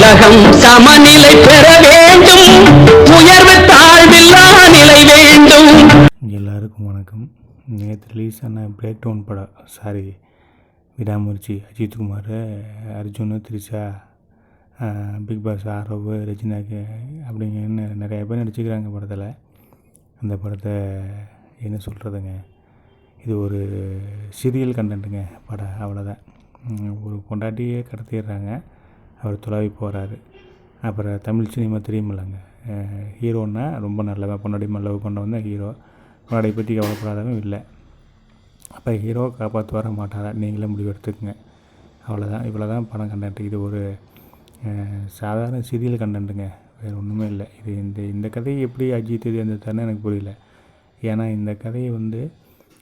உலகம் சமநிலை பெற வேண்டும், உயர்வு தாழ்வில்லா நிலை வேண்டும். எல்லாருக்கும் வணக்கம். நேற்று ரிலீஸ் ஆன பிரேக் டவுன் படம், விடாமுயற்சி, அஜித்குமார், அர்ஜுன், த்ரிஷா, பிக் பாஸ், ஆரவ், ரஜினாக்கு அப்படிங்கன்னு நிறைய பேர் நடிச்சுக்கிறாங்க படத்தில். அந்த படத்தை என்ன சொல்கிறதுங்க, இது ஒரு சீரியல் கண்டென்ட்டுங்க படம், அவ்வளோதான். ஒரு பொண்டாட்டியே கடத்திடுறாங்க, அவர் தொலைவி போகிறாரு. அப்புறம் தமிழ் சினிமா தெரியுமில்லைங்க, ஹீரோன்னா ரொம்ப நல்லவன், பொண்டாட்டி லவ் பண்ணவன் தான் ஹீரோ. பொண்டாட்டியை பற்றி கவலைப்படாதவன் இல்லை. அப்போ ஹீரோ காப்பாற்ற வர மாட்டாரா, நீங்களே முடிவு எடுத்துக்கங்க. அவ்வளோதான். இவ்வளோ தான் படம் கண்டென்ட். இது ஒரு சாதாரண சீரியல் கண்டென்ட்டுங்க, வேறு ஒன்றுமே இல்லை. இது இந்த கதையை எப்படி அஜித் தேர்ந்தெடுத்தாருன்னு எனக்கு புரியல. ஏன்னா இந்த கதையை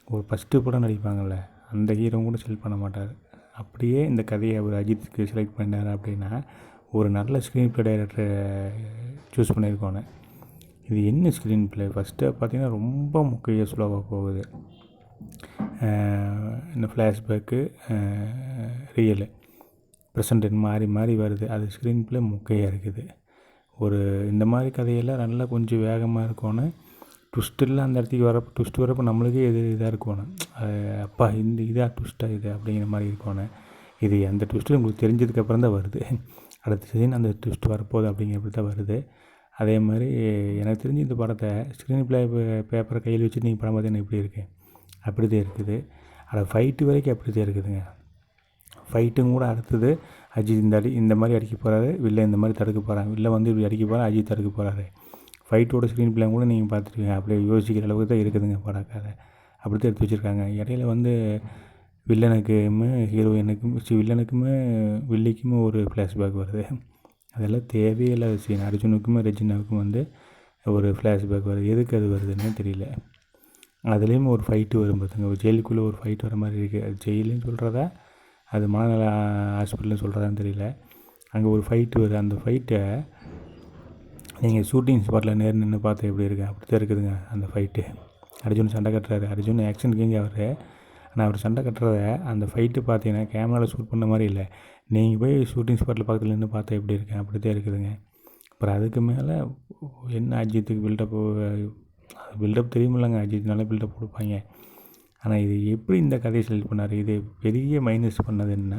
ஒரு ஃபஸ்ட்டு படம் நடிப்பாங்கள்ல, அந்த ஹீரோ கூட செலக்ட் பண்ண மாட்டார். அப்படியே இந்த கதையை அவர் அஜித்துக்கு செலக்ட் பண்ணார் அப்படின்னா ஒரு நல்ல ஸ்க்ரீன் ப்ளே டைரக்டரை சூஸ் பண்ணியிருக்கோன்னு. இது என்ன ஸ்க்ரீன் ப்ளே, ஃபஸ்ட்டு பார்த்திங்கன்னா ரொம்ப முக்கிய ஸ்லோவாக போகுது. இந்த ஃப்ளாஷ்பேக்கு, ரியலு, ப்ரெசண்ட்டுன்னு மாறி மாறி வருது. அது ஸ்க்ரீன் ப்ளே முக்கையாக இருக்குது. இந்த மாதிரி கதையெல்லாம் நல்லா கொஞ்சம் வேகமாக இருக்கணும். ட்விஸ்ட்டெல்லாம் அந்த இடத்துக்கு வரப்போ, ட்விஸ்ட் வரப்போ நம்மளுக்கே இதாக இருக்கணும். அப்பா இதாக ட்விஸ்ட்டாக இது அப்படிங்கிற மாதிரி இருக்கணும். இது அந்த ட்விஸ்ட்டு உங்களுக்கு தெரிஞ்சதுக்கப்புறம் தான் வருது. அடுத்த சீன் அந்த ட்விஸ்ட் வரப்போகுது அப்படிங்கிறப்ப தான் வருது. அதே மாதிரி எனக்கு தெரிஞ்சு இந்த படத்தை ஸ்க்ரீன் ப்ளே பேப்பரை கையில் வச்சுட்டு நீங்கள் படம் பார்த்தீங்கன்னா எப்படி இருக்குது, அப்படி தான் இருக்குது. ஃபைட்டு வரைக்கும் அப்படி தான் இருக்குதுங்க. ஃபைட்டும் கூட அடுத்தது அஜித் இந்த மாதிரி அடிக்க போகிறாரு, வில்லை இந்த மாதிரி தடுக்க போகிறாங்க, வில்லை இப்படி அடிக்க போகிறாங்க, அஜித் தடுக்க போகிறாரு. ஃபைட்டோட ஸ்க்ரீன் பிளே கூட நீங்கள் பார்த்துருக்கீங்க. அப்படியே யோசிக்கிற அளவுக்கு தான் இருக்குதுங்க படம் கதை. அப்படி தான் எடுத்து வச்சுருக்காங்க. இடையில வில்லனுக்குமே ஹீரோயினுக்கும் வில்லனுக்குமே வில்லிக்குமே ஒரு ஃப்ளாஷ்பேக் வருது. அதெல்லாம் தேவையில்லாத சீன். அர்ஜுனுக்குமே ரெஜினாவுக்கும் ஒரு ஃப்ளாஷ்பேக் வருது. எதுக்கு அது வருதுன்னு தெரியல. அதுலேயும் ஒரு ஃபைட்டு வரும் பார்த்துங்க. ஒரு ஜெயிலுக்குள்ளே ஒரு ஃபைட் வர மாதிரி இருக்குது. அது ஜெயிலுன்னு சொல்கிறதா, அது மனநல ஹாஸ்பிட்டல்னு சொல்கிறதான்னு தெரியல. அங்கே ஒரு ஃபைட்டு வருது. அந்த ஃபைட்டை நீங்கள் ஷூட்டிங் ஸ்பாட்டில் நேர் நின்று பார்த்து எப்படி இருக்குது, அப்படி தான் இருக்குதுங்க அந்த ஃபைட்டு. அர்ஜுன் சண்டை கட்டுறாரு. அர்ஜுன் ஆக்ஷன் கிங் அவர். ஆனால் அவர் சண்டை கட்டுறத அந்த ஃபைட்டு பார்த்தீங்கன்னா கேமராவில் ஷூட் பண்ண மாதிரி இல்லை. நீங்கள் போய் ஷூட்டிங் ஸ்பாட்டில் பக்கத்தில் நின்று பார்த்தா எப்படி இருக்குது, அப்படி தான் இருக்குதுங்க. அப்புறம் அதுக்கு மேலே என்ன அஜித்துக்கு பில்டப் தெரியுமில்லைங்க, அஜித்னால பில்டப் கொடுப்பாங்க. ஆனால் இது எப்படி இந்த கதையை செலக்ட் பண்ணார், இது பெரிய மைனஸ் பண்ணது என்ன,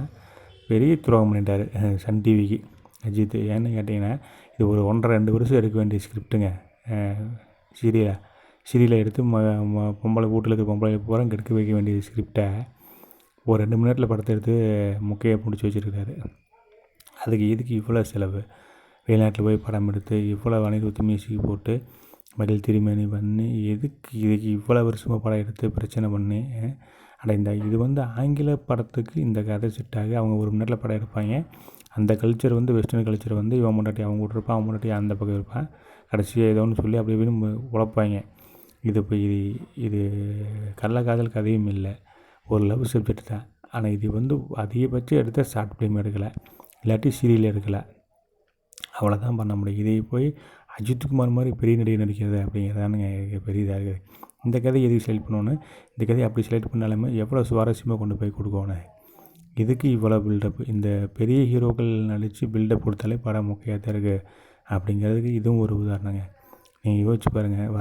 பெரிய துரோகம் பண்ணிட்டார் சன் டிவிக்கு அஜித். ஏன்னு கேட்டிங்கன்னா, இது ஒரு 1.5-2 வருஷம் எடுக்க வேண்டிய ஸ்கிரிப்டுங்க. சீரியலை எடுத்து பொம்பளை வீட்டில் இருக்க பொம்பளை பூரா கெடுக்க வைக்க வேண்டிய ஸ்கிரிப்டை ஒரு 2 மணி நேரத்தில் படத்தை எடுத்து முக்கையை பிடிச்சி வச்சுருக்காரு. அதுக்கு எதுக்கு இவ்வளோ செலவு, வெளிநாட்டில் போய் படம் எடுத்து இவ்வளோ அனைத்து மியூசிக் போட்டு மகிழ் திருமணி பண்ணி இதுக்கு இவ்வளோ வருஷமாக படம் எடுத்து பிரச்சனை பண்ணி. ஆனால் இது ஆங்கில படத்துக்கு இந்த கதை செட்டாகி அவங்க 1 மணி நேரத்தில் படம் எடுப்பாங்க. அந்த கல்ச்சர் வெஸ்டர்ன் கல்ச்சர் இவன் முன்னாடி அவங்க கூட இருப்பான், அவன் முன்னாடி அந்த பக்கம் இருப்பான். கடைசியாக ஏதோ ஒன்று சொல்லி அப்படி இப்படின்னு உழைப்பாங்க. இது கள்ளக்காதல் கதையும் இல்லை, ஒரு லவ் சப்ஜெக்ட் தான். ஆனால் இது அதிகபட்சம் எடுத்த ஷார்ட் ஃபிலிம் எடுக்கலை, இல்லாட்டி சீரியல் எடுக்கலை. அவ்வளோதான் பண்ண முடியும். இதை போய் அஜித்குமார் மாதிரி பெரிய நடிகர் நடிக்கிறது அப்படிங்கிறதானுங்க பெரிய இதாக இருக்குது. இந்த கதையை எதுக்கு செலக்ட் பண்ணோன்னு, இந்த கதையை அப்படி செலக்ட் பண்ணாலுமே எவ்வளோ சுவாரஸ்யமாக கொண்டு போய் கொடுக்கணும். இதுக்கு இவ்வளோ பில்டப், இந்த பெரிய ஹீரோக்கள் நடித்து பில்டப் கொடுத்தாலே படம் முக்கியமாக தான் இருக்குது அப்படிங்கிறதுக்கு இதுவும் ஒரு உதாரணங்க. நீங்கள் யோசிச்சு பாருங்கள்,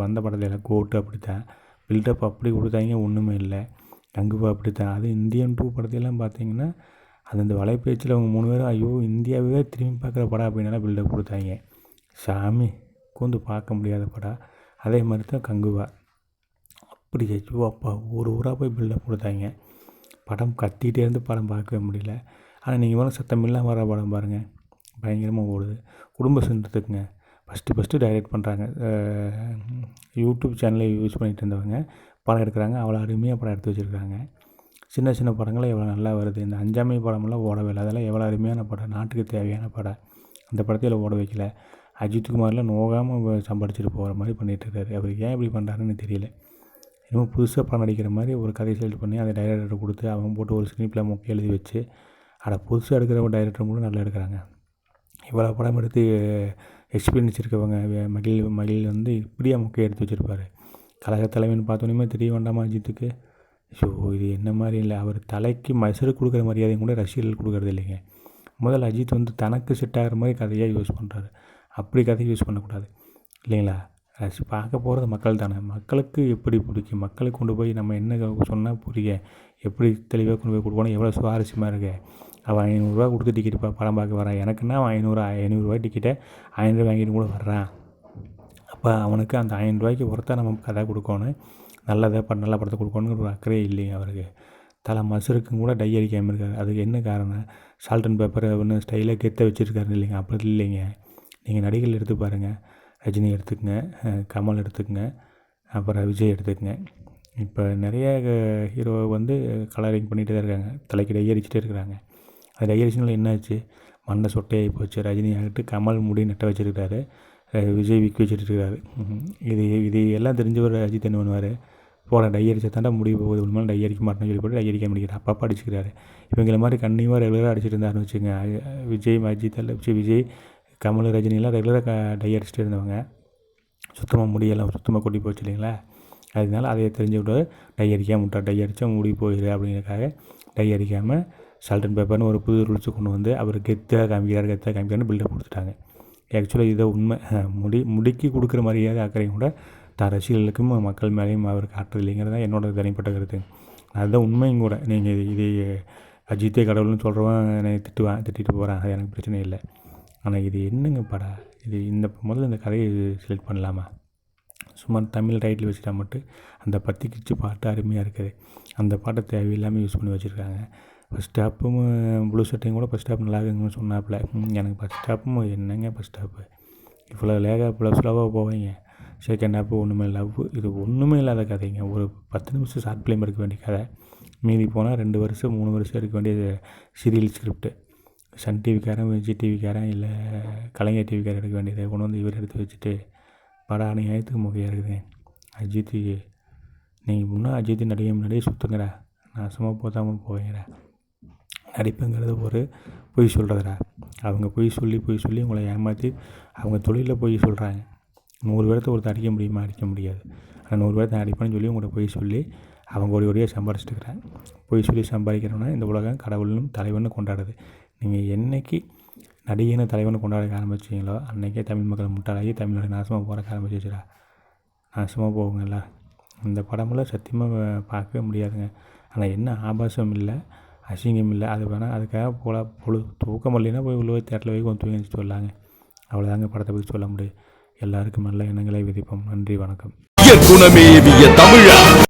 வந்த படத்தில் எல்லாம் கோட்டு அப்படித்தான் பில்டப் அப்படி கொடுத்தாங்க, ஒன்றுமே இல்லை. கங்குவா அப்படித்தான். அது இந்தியன் 2 படத்தையெல்லாம் பார்த்தீங்கன்னா அந்த வலைப்பேச்சில் அவங்க 3 பேரும் ஐயோ இந்தியாவே திரும்பி பார்க்குற படம் அப்படின்னால பில்டப் கொடுத்தாங்க. சாமி பார்க்க முடியாத படம். அதே மாதிரி தான் கங்குவா. அப்படி ஐயோ அப்பா ஒரு ஊராக போய் பில்டப் கொடுத்தாங்க. படம் கத்திகிட்டே இருந்து படம் பார்க்கவே முடியல. ஆனால் நீங்கள் சத்தமில்லாமல் வர படம் பாருங்கள், பயங்கரமாக ஓடுது. குடும்ப சிந்தத்துக்குங்க ஃபஸ்ட்டு டைரக்ட் பண்ணுறாங்க. யூடியூப் சேனலை யூஸ் பண்ணிகிட்டு இருந்தவங்க படம் எடுக்கிறாங்க. அவ்வளோ அருமையாக படம் எடுத்து வச்சுருக்காங்க. சின்ன படங்கள்லாம் எவ்வளோ நல்லா வருது. இந்த அஞ்சாமை படமெல்லாம் ஓடவே இல்லை. அதெல்லாம் எவ்வளோ அருமையான படம், நாட்டுக்கு தேவையான படம். அந்த படத்தில் ஓட வைக்கல. அஜித்குமாரில் நோகாமல் சம்பாதிச்சிட்டு போகிற மாதிரி பண்ணிகிட்ருக்காரு. அவர் ஏன் இப்படி பண்ணுறாருன்னு தெரியல. இன்னும் புதுசாக படம் நடிக்கிற மாதிரி ஒரு கதையை செலக்ட் பண்ணி அதை டைரக்டர் கொடுத்து அவங்க போட்டு ஒரு ஸ்க்ரீன் ப்ளே முக்கிய எழுதி வச்சு புதுசாக எடுக்கிற ஒரு டைரக்டரும் கூட நல்லா எடுக்கிறாங்க. இவ்வளோ படம் எடுத்து எக்ஸ்பீரியன்ஸ் இருக்கவங்க மகிழ் இப்படியே முக்கிய எடுத்து வச்சுருப்பார். கழக தலைவன் பார்த்தோன்னே தெரிய வேண்டாமா அஜித்துக்கு. ஸோ இது என்ன மாதிரி இல்லை, அவர் தலைக்கு மசரு கொடுக்குற மரியாதையும் கூட ரசிகர்கள் கொடுக்குறது இல்லைங்க. முதல்ல அஜித் வந்து தனக்கு செட் ஆகிற மாதிரி கதையாக யூஸ் பண்ணுறாரு. அப்படி கதையை யூஸ் பண்ணக்கூடாது இல்லைங்களா? பார்க்க போகிறது மக்கள் தானே. மக்களுக்கு எப்படி பிடிக்கும், மக்களுக்கு கொண்டு போய் நம்ம என்ன சொன்னால் புரிய, எப்படி தெளிவாக கொண்டு போய் கொடுக்கணும், எவ்வளோ சுவாரஸ்யமாக இருக்கு. அவன் 500 கொடுத்து டிக்கெட் படம் பார்க்க வரான். எனக்குன்னா அவன் 500 டிக்கெட்டை 1000 வாங்கிட்டு கூட வர்றான். அப்போ அவனுக்கு அந்த 500 ஒருத்தா நம்ம கதை கொடுக்கணும், நல்ல படத்தை கொடுக்கணுங்கிற ஒரு அக்கறையே இல்லைங்க அவருக்கு. தலை மசருக்கும் கூட டை அடிக்காமல் இருக்காரு. அதுக்கு என்ன காரணம்? சால்ட் அண்ட் பேப்பரை ஒன்று ஸ்டைலாக கெத்த வச்சுருக்காரு இல்லைங்க. அப்படி இல்லைங்க. நீங்கள் நடிகர்கள் எடுத்து பாருங்கள். ரஜினி எடுத்துக்கங்க, கமல் எடுத்துக்கங்க, அப்புறம் விஜய் எடுத்துக்கங்க. இப்போ நிறைய ஹீரோ வந்து கலரிங் பண்ணிகிட்டு தான் இருக்காங்க, தலைக்கு டை அடிச்சுட்டே இருக்கிறாங்க. அது டை அடிச்சனால என்னாச்சு? மண்டை சொட்டையாகி போச்சு. ரஜினி ஆகிட்டு கமல் முடி நட்ட வச்சுருக்காரு, விஜய் விக்கி வச்சுருக்காரு. இது எல்லாம் தெரிஞ்சவர் அஜித் என்ன பண்ணுவார்? போட டை அடிச்சா தாண்டா முடிவு போகுது, உண்மையில டை அடிக்க மாட்டேன்னு சொல்லி போட்டு டை அடிக்க முடியாது, அப்பப்போ அடிச்சுக்கிறாரு. இவங்களை மாதிரி கண்டிப்பாக ரெகுலராக அடிச்சுட்டு இருந்தாருன்னு வச்சுங்க. அஜித் விஜய், கமல், ரஜினியெல்லாம் ரெகுலராக டை அடிச்சுட்டு இருந்தவங்க. சுத்தமாக முடியெல்லாம் சுத்தமாக கொட்டி போச்சு இல்லைங்களா? அதனால அதை தெரிஞ்சு விட்டு டை அடிக்காமல் விட்டார். டை அடித்தா முடி போயிடு அப்படிங்கிறதுக்காக டை அடிக்காமல் சால்ட் அண்ட் பேப்பர்னு ஒரு புது ரூல்ஸை கொண்டு வந்து அவர் கெத்தாக காமிக்கிறாருன்னு பில்டப் கொடுத்துட்டாங்க. ஆக்சுவலாக இதை உண்மை. முடிக்கு கொடுக்குற மரியாதை அக்கறையும் கூட தான் ரசிகர்களுக்கும் மக்கள் மேலேயும் அவர் காட்டுறது இல்லைங்கிறது தான் என்னோட தனிப்பட்ட கருத்து. அதுதான் உண்மையும் கூட. நீங்கள் இது அஜித்தே கடவுள்னு சொல்கிறவன் என்னை திட்டிட்டு போகிறான், அது எனக்கு பிரச்சனை இல்லை. ஆனால் இது என்னங்க படம்? இது முதல்ல இந்த கதையை செலக்ட் பண்ணலாமா? சும்மா தமிழ் டைட்டில் வச்சுட்டா மட்டும் அந்த பத்திக்கிச்சு பாட்டு அருமையாக இருக்குது. அந்த பாட்டை தேவையில்லாமல் யூஸ் பண்ணி வச்சுருக்காங்க. ஃபஸ்ட் ஸ்டாப்பும் ப்ளூ சட்டையும் கூட ஃபஸ்ட் ஸ்டாப் நல்லா இருக்குங்கன்னு சொன்னாப்புல. எனக்கு ஃபஸ்ட் ஸ்டாப்பும் என்னங்க ஃபஸ்ட் ஸ்டாப்பு இவ்வளோ இவ்வளோ ஸ்லோவாக போவீங்க. செகண்ட் ஹாப்பு ஒன்றுமே லவ், இது ஒன்றுமே இல்லாத கதைங்க. ஒரு 10 நிமிஷம் ஷார்ட் ஃபிலிம் எடுக்க வேண்டிய கதை. மீறி போனால் 2 வருஷம் 3 வருஷம் எடுக்க வேண்டிய சீரியல் ஸ்கிரிப்டு. சன் டிவிக்காரன், விஜய் டிவிக்காரன், இல்லை கலைஞர் டிவிக்காரன் எடுக்க வேண்டியதை கொண்டு வந்து இவர் எடுத்து வச்சுட்டு படம் அநியாயத்துக்கு முகையாக இருக்குது. அஜித், நீங்கள் முன்னே அஜித் நடிகை முன்னாடியே சுற்றுங்கடா, நாசமாக போதாமல் போவீங்கடா. நடிப்புங்கிறது ஒரு பொய் சொல்கிறதுடா. அவங்க பொய் சொல்லி உங்களை ஏமாற்றி அவங்க தொழிலில் பொய் சொல்கிறாங்க. 100 பேர்த்த ஒருத்தர் அடிக்க முடியுமா? அடிக்க முடியாது. ஆனால் 100 பேர்த்த அடிப்பான்னு சொல்லி உங்களை பொய் சொல்லி அவங்க ஒடியாக சம்பாரிச்சிட்டுருக்குறாங்க. பொய் சொல்லி சம்பாதிக்கிறோன்னா இந்த உலகம் கடவுளும் தலைவன்னு கொண்டாடுது. நீங்கள் என்றைக்கு நடிகனை தலைவனை கொண்டாட ஆரம்பிச்சிங்களோ அன்றைக்கே தமிழ் மக்கள் முட்டாளாகி தமிழ்நாடு நாசமாக போகிறக்க ஆரம்பிச்சிச்சுடா. நாசமாக போகுங்களா? இந்த படமெல்லாம் சத்தியமாக பார்க்கவே முடியாதுங்க. ஆனால் என்ன ஆபாசம் இல்லை, அசிங்கம் இல்லை. அது வேணால் அதுக்காக தூக்கம் இல்லைன்னா போய் உள்ள தேட்டரில் போய் கொஞ்சம் தூங்கி சொல்லாங்க. அவ்வளோதாங்க படத்தை பற்றி சொல்ல முடியும். எல்லாருக்கும் நல்ல எண்ணங்களை விதிப்போம். நன்றி, வணக்கம். குணமேவிய தமிழா.